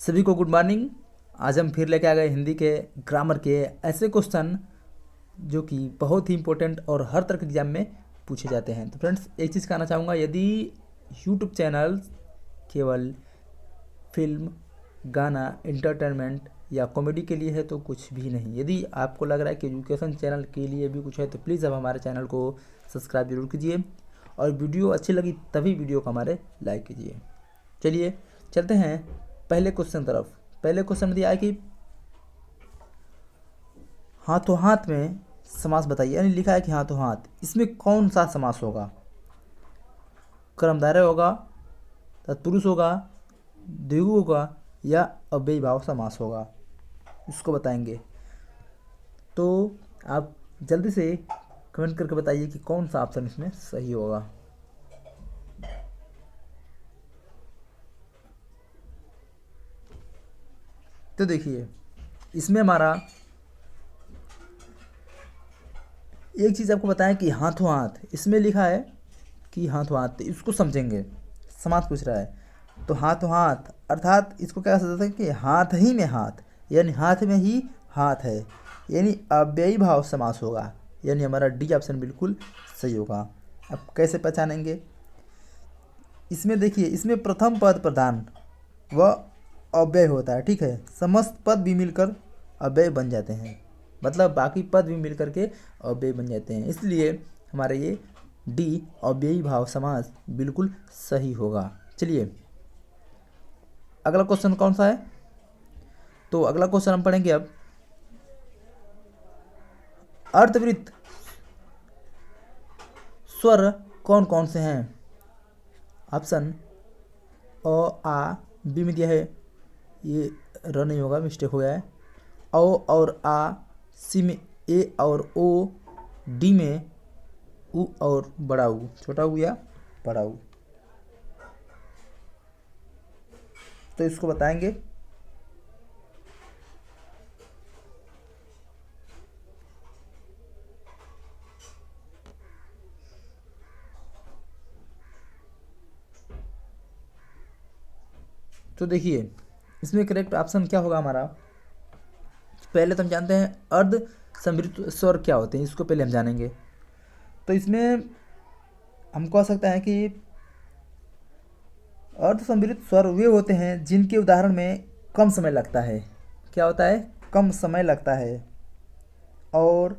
सभी को good morning. आज हम फिर लेके आ गए हिंदी के ग्रामर के ऐसे क्वेश्चन जो कि बहुत ही इंपॉर्टेंट और हर तरह के एग्जाम में पूछे जाते हैं। तो फ्रेंड्स, एक चीज़ कहना चाहूँगा, यदि यूट्यूब चैनल केवल फिल्म, गाना, इंटरटेनमेंट या कॉमेडी के लिए है तो कुछ भी नहीं। यदि आपको लग रहा है कि एजुकेशन चैनल के लिए भी कुछ है तो प्लीज़ अब हमारे चैनल को सब्सक्राइब जरूर कीजिए और वीडियो अच्छी लगी तभी वीडियो को हमारे लाइक कीजिए। चलिए चलते हैं पहले क्वेश्चन तरफ। पहले क्वेश्चन में दिया है कि हाथों हाथ में समास बताइए, यानी लिखा है कि हाथों हाथ, इसमें कौन सा समास होगा? कर्मधारय होगा, तत्पुरुष होगा, द्विगु होगा या अव्ययी भाव समास होगा? इसको बताएंगे। तो आप जल्दी से कमेंट करके बताइए कि कौन सा ऑप्शन इसमें सही होगा। तो देखिए, इसमें हमारा एक चीज़ आपको बताएं कि हाथों हाथ, इसमें लिखा है कि हाथों हाथ, तो इसको समझेंगे। समास पूछ रहा है तो हाथों हाथ अर्थात इसको क्या समझते हैं कि हाथ ही में हाथ, यानी हाथ में ही हाथ है, यानी अव्ययी भाव समास होगा, यानी हमारा डी ऑप्शन बिल्कुल सही होगा। अब कैसे पहचानेंगे? इसमें देखिए, इसमें प्रथम पद प्रधान व अव्यय होता है, ठीक है। समस्त पद भी मिलकर अव्यय बन जाते हैं, मतलब बाकी पद भी मिलकर के अव्यय बन जाते हैं, इसलिए हमारा ये डी अव्ययी भाव समास बिल्कुल सही होगा। चलिए अगला क्वेश्चन कौन सा है? तो अगला क्वेश्चन हम पढ़ेंगे अब। अर्थवृत्त स्वर कौन कौन से हैं? ऑप्शन अ आ बी में दिया है, ये र नहीं होगा, मिस्टेक हो गया है। औ और आ, सी में ए और ओ, डी में उ और बड़ा उ, छोटा उ या बड़ा उ। तो इसको बताएंगे। तो देखिए, इसमें करेक्ट ऑप्शन क्या होगा हमारा? पहले तो हम जानते हैं अर्ध समृद्ध स्वर क्या होते हैं, इसको पहले हम जानेंगे। तो इसमें हमको आ सकता है कि अर्ध समृद्ध स्वर वे होते हैं जिनके उदाहरण में कम समय लगता है। क्या होता है? कम समय लगता है। और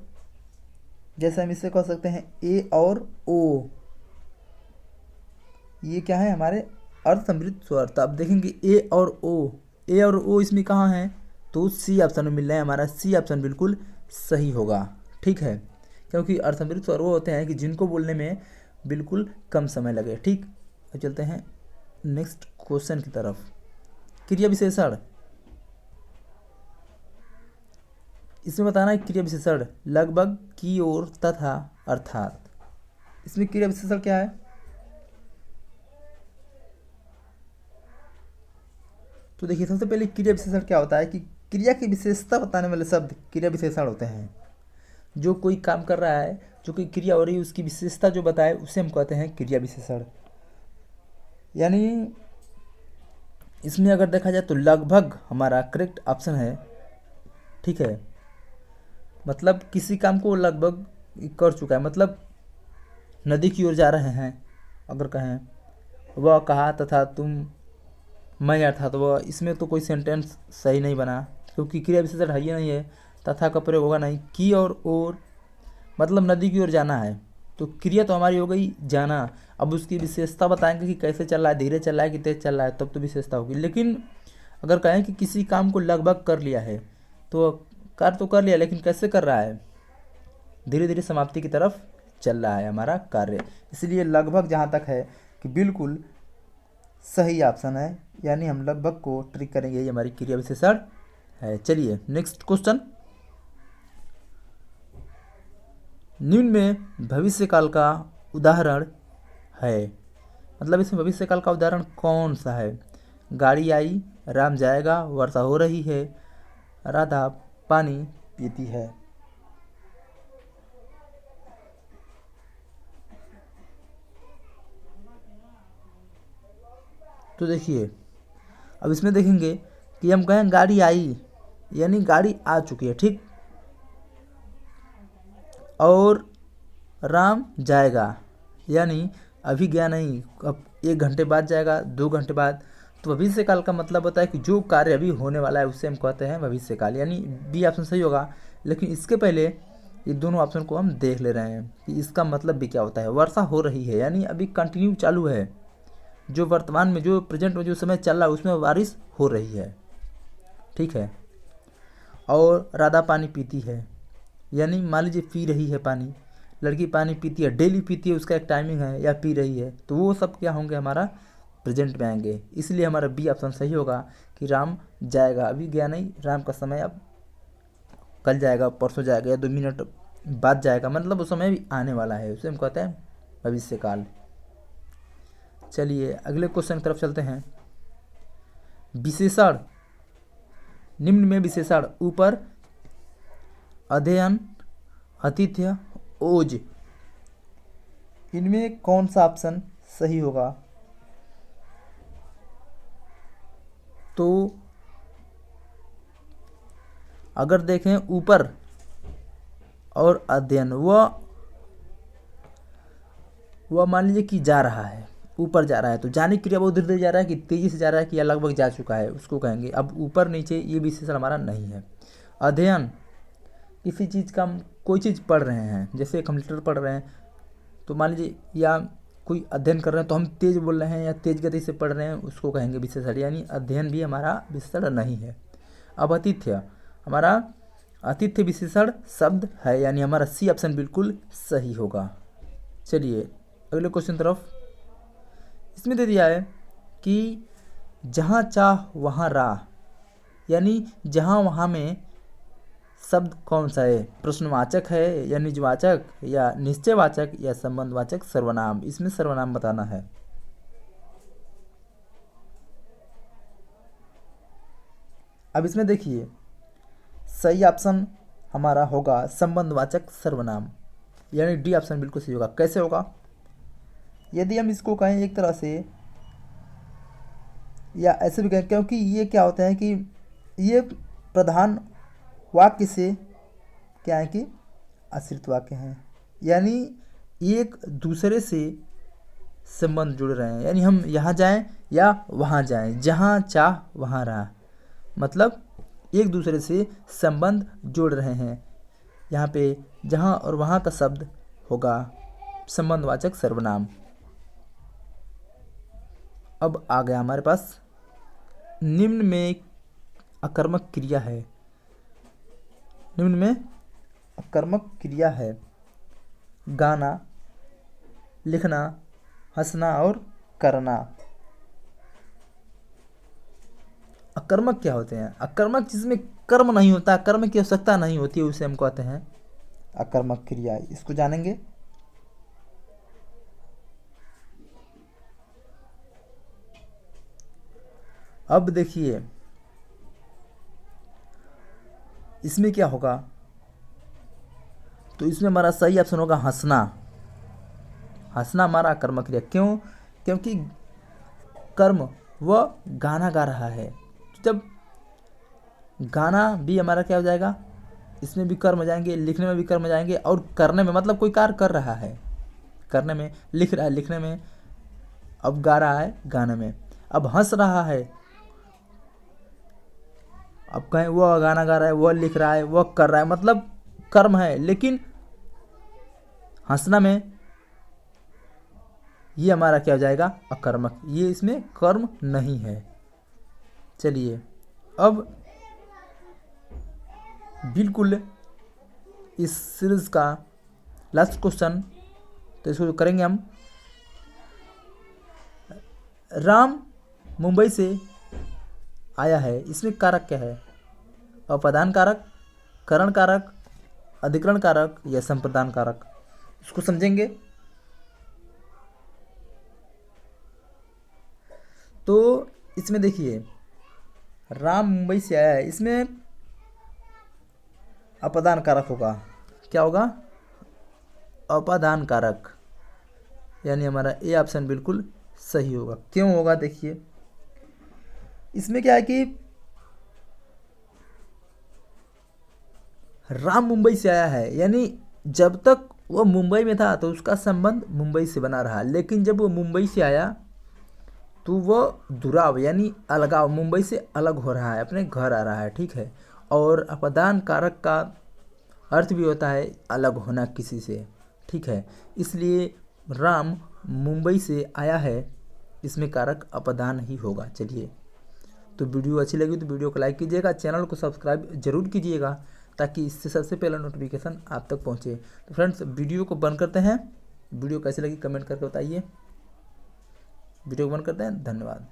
जैसे हम इससे कह सकते हैं ए और ओ, ये क्या है? हमारे अर्ध समृद्ध स्वर। तो अब देखेंगे ए और ओ, ए और ओ इसमें कहाँ हैं? तो सी ऑप्शन में मिल रहा है, हमारा सी ऑप्शन बिल्कुल सही होगा, ठीक है। क्योंकि अर्ध समृद्ध स्वर वो होते हैं कि जिनको बोलने में बिल्कुल कम समय लगे, ठीक। अब चलते हैं नेक्स्ट क्वेश्चन की तरफ। क्रिया विशेषण, इसमें बताना है क्रिया विशेषण लगभग, की ओर, तथा, अर्थात। इसमें क्रिया विशेषण क्या है? तो देखिए, सबसे पहले क्रिया विशेषण क्या होता है कि क्रिया की विशेषता बताने वाले शब्द क्रिया विशेषण होते हैं। जो कोई काम कर रहा है, जो कोई क्रिया हो रही है, उसकी विशेषता जो बताए उसे हम कहते हैं क्रिया विशेषण। यानी इसमें अगर देखा जाए तो लगभग हमारा करेक्ट ऑप्शन है, ठीक है। मतलब किसी काम को लगभग कर चुका है, मतलब नदी की ओर जा रहे हैं अगर कहें, वह कहा तथा तुम, मैं अर्थात वह, इसमें तो कोई सेंटेंस सही नहीं बना, क्योंकि क्रिया विशेषण है ही नहीं है, तथा का प्रयोग होगा नहीं। की और मतलब नदी की ओर जाना है, तो क्रिया तो हमारी हो गई जाना। अब उसकी विशेषता बताएंगे कि कैसे चल रहा है, धीरे चल रहा है कि तेज चल रहा है, तब तो विशेषता होगी। लेकिन अगर कहें कि किसी काम को लगभग कर लिया है, तो कार्य तो कर लिया, लेकिन कैसे कर रहा है? धीरे धीरे समाप्ति की तरफ चल रहा है हमारा कार्य, इसलिए लगभग जहाँ तक है कि बिल्कुल सही ऑप्शन है, यानी हम लगभग को ट्रिक करेंगे, ये हमारी क्रिया विशेषण है। चलिए नेक्स्ट क्वेश्चन। निम्न में भविष्य काल का उदाहरण है, मतलब इसमें भविष्य काल का उदाहरण कौन सा है? गाड़ी आई, राम जाएगा, वर्षा हो रही है, राधा पानी पीती है। तो देखिए, अब इसमें देखेंगे कि हम कहें गाड़ी आई, यानी गाड़ी आ चुकी है, ठीक। और राम जाएगा, यानी अभी गया नहीं, अब 1 घंटे बाद जाएगा, 2 घंटे बाद। तो भविष्य काल का मतलब होता है कि जो कार्य अभी होने वाला है उसे हम कहते हैं भविष्य काल, यानी बी ऑप्शन सही होगा। लेकिन इसके पहले ये दोनों ऑप्शन को हम देख ले रहे हैं कि इसका मतलब भी क्या होता है। वर्षा हो रही है यानी अभी कंटिन्यू चालू है, जो वर्तमान में, जो प्रेजेंट में जो समय चल रहा है उसमें बारिश हो रही है, ठीक है। और राधा पानी पीती है, यानी मान लीजिए पी रही है पानी, लड़की पानी पीती है, डेली पीती है, उसका एक टाइमिंग है, या पी रही है, तो वो सब क्या होंगे, हमारा प्रेजेंट में आएंगे। इसलिए हमारा बी ऑप्शन सही होगा कि राम जाएगा, अभी गया नहीं, राम का समय अब कल जाएगा, परसों जाएगा, या 2 मिनट बाद जाएगा, मतलब वो समय भी आने वाला है, उसे हम कहते हैं भविष्य काल। चलिए अगले क्वेश्चन की तरफ चलते हैं। विशेषण, निम्न में विशेषण ऊपर अध्ययन, आतिथ्य, ओज, इनमें कौन सा ऑप्शन सही होगा? तो अगर देखें ऊपर और अध्ययन, वह मान लीजिए कि जा रहा है, ऊपर जा रहा है, तो जाने की क्रिया वो धीरे धीरे जा रहा है कि तेजी से जा रहा है कि या लगभग जा चुका है, उसको कहेंगे। अब ऊपर नीचे ये विशेषण हमारा नहीं है। अध्ययन, किसी चीज़ का हम कोई चीज़ पढ़ रहे हैं, जैसे एक हम लिटर पढ़ रहे हैं, तो मान लीजिए, या कोई अध्ययन कर रहे हैं तो हम तेज बोल रहे हैं या तेज गति से पढ़ रहे हैं, उसको कहेंगे विशेषण, यानी अध्ययन भी हमारा विशेषण नहीं है। अब आतिथ्य, हमारा आतिथ्य विशेषण शब्द है, यानी हमारा सी ऑप्शन बिल्कुल सही होगा। चलिए अगले क्वेश्चन तरफ। इसमें दे दिया है कि जहाँ चाह वहाँ राह, यानी जहाँ वहाँ में शब्द कौन सा है? प्रश्नवाचक है या निजवाचक या निश्चयवाचक या संबंधवाचक सर्वनाम? इसमें सर्वनाम बताना है। अब इसमें देखिए सही ऑप्शन हमारा होगा संबंधवाचक सर्वनाम, यानी डी ऑप्शन बिल्कुल सही होगा। कैसे होगा? यदि हम इसको कहें एक तरह से, या ऐसे भी कहें, क्योंकि ये क्या होता है कि ये प्रधान वाक्य से क्या है कि आश्रित वाक्य हैं, यानी एक दूसरे से संबंध जुड़ रहे हैं, यानी हम यहाँ जाएं या वहाँ जाएं, जहाँ चाह वहाँ राह, मतलब एक दूसरे से संबंध जोड़ रहे हैं। यहाँ पे जहाँ और वहाँ का शब्द होगा संबंधवाचक सर्वनाम। अब आ गया हमारे पास, निम्न में अकर्मक क्रिया है, निम्न में अकर्मक क्रिया है गाना, लिखना, हंसना और करना। अकर्मक क्या होते हैं? अकर्मक जिसमें कर्म नहीं होता, कर्म की आवश्यकता नहीं होती है, उसे हम कहते हैं अकर्मक क्रिया। इसको जानेंगे। अब देखिए इसमें क्या होगा, तो इसमें हमारा सही ऑप्शन होगा हंसना। हंसना हमारा अकर्मक क्रिया। क्यों? क्योंकि कर्म वह गाना गा रहा है, जब गाना भी हमारा क्या हो जाएगा, इसमें भी कर्म जाएंगे, लिखने में भी कर्म जाएंगे, और करने में मतलब कोई कार्य कर रहा है, करने में, लिख रहा है लिखने में, अब गा रहा है गाने में, अब हंस रहा है, अब कहें वह गाना गा रहा है, वह लिख रहा है, वह कर रहा है, मतलब कर्म है, लेकिन हंसना में ये हमारा क्या हो जाएगा, अकर्मक, ये इसमें कर्म नहीं है। चलिए अब बिल्कुल इस सीरीज का लास्ट क्वेश्चन, तो इसको करेंगे हम। राम मुंबई से आया है, इसमें कारक क्या है? अपादान कारक, करण कारक, अधिकरण कारक या संप्रदान कारक? इसको समझेंगे। तो इसमें देखिए राम मुंबई से आया है, इसमें अपादान कारक होगा। क्या होगा? अपादान कारक, यानी हमारा ए ऑप्शन बिल्कुल सही होगा। क्यों होगा? देखिए इसमें क्या है कि राम मुंबई से आया है, यानी जब तक वो मुंबई में था तो उसका संबंध मुंबई से बना रहा, लेकिन जब वो मुंबई से आया तो वो दुराव यानी अलगाव, मुंबई से अलग हो रहा है, अपने घर आ रहा है, ठीक है। और अपदान कारक का अर्थ भी होता है अलग होना किसी से, ठीक है। इसलिए राम मुंबई से आया है, इसमें कारक अपदान ही होगा। चलिए, तो वीडियो अच्छी लगी तो वीडियो को लाइक कीजिएगा, चैनल को सब्सक्राइब जरूर कीजिएगा ताकि इससे सबसे पहला नोटिफिकेशन आप तक पहुंचे। तो फ्रेंड्स, वीडियो को बंद करते हैं। वीडियो कैसी लगी कमेंट करके बताइए। वीडियो को बंद करते हैं। धन्यवाद।